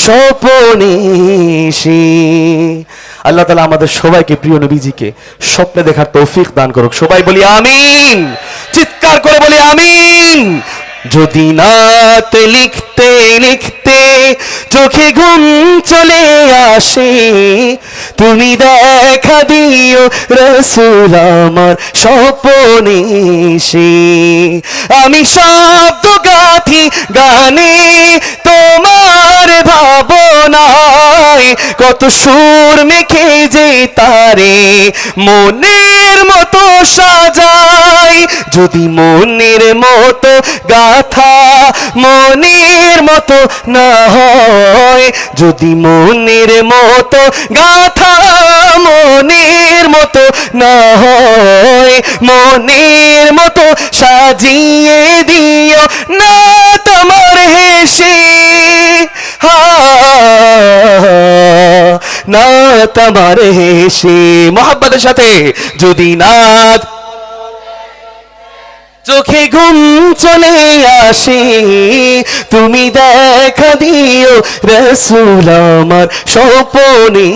স্বপনে সে। আল্লাহ তাআলা আমাদের সবাইকে প্রিয় নবীজিকে স্বপ্নে দেখার তৌফিক দান করুক। সবাই বলি আমিন, চিৎকার করে বলি আমিন। যদি নাত লিখতে লিখতে চোখে ঘুম চলে আসে, তুমি দেখা দিও রাসূল আমার স্বপনে সে। আমি শব্দ গাথি গানে তোমার ভাবনায়, কত সুর মেখে যে তারে মনের মতো সাজাই। যদি মনের মতো গাথা মনের মতো না হয়, যদি মনের মতো গাথা মনের মতো না হয়, মনের মতো সাজিয়ে দিও না তোমার হেসে। না তোমার হেসে, মোহাব্বতের সাথে। যদি নাত চোখে ঘুম চলে আসে, তুমি দেখা দিও রাসূল আমার স্বপনে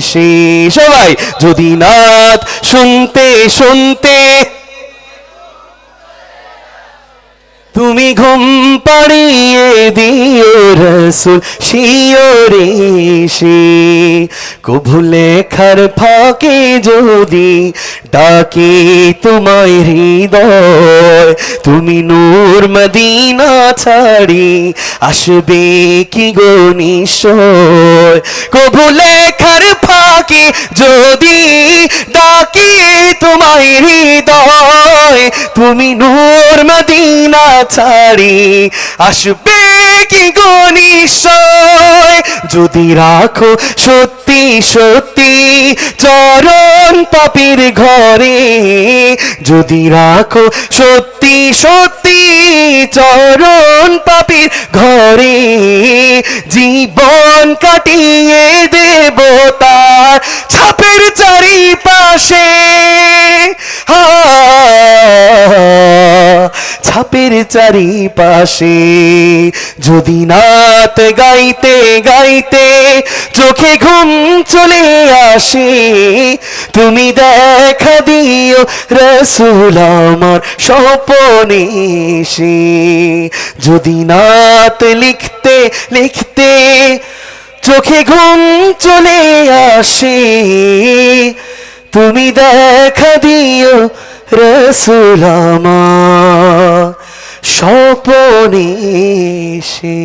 সে। সবাই যদি নাত শুনতে শুনতে তুমি ঘুম পাড়িয়ে দিও রাসূল শিওরে সে। কভু লেখার ফাঁকে যদি ডাকে তোমায় হৃদয়, তুমি নূর মদিনা ছাড়ি আসবে কি গো নিশ্চয়। কভু লেখার ফাঁকে যদি ডাকে তোমায় হৃদয়, তুমি নূর মদিনা ছাড়ি আসবে কি গো নিশ্চয়। যদি রাখো সত্যি সত্যি চরণ পাপীর ঘরে, যদি রাখো সত্যি সত্যি চরণ পাপীর ঘরে, জীবন কাটিয়ে দেব তার ছাপের চারিপাশে। ছাপের চারিপাশে। যদি নাত গাইতে গাইতে চোখে ঘুম চলে আসে, তুমি দেখা দিও রাসূল আমার স্বপনে সে। যদি নাত লিখতে লিখতে চোখে ঘুম চলে আসে, তুমি দেখা দিও রাসূল আমার স্বপনে সে।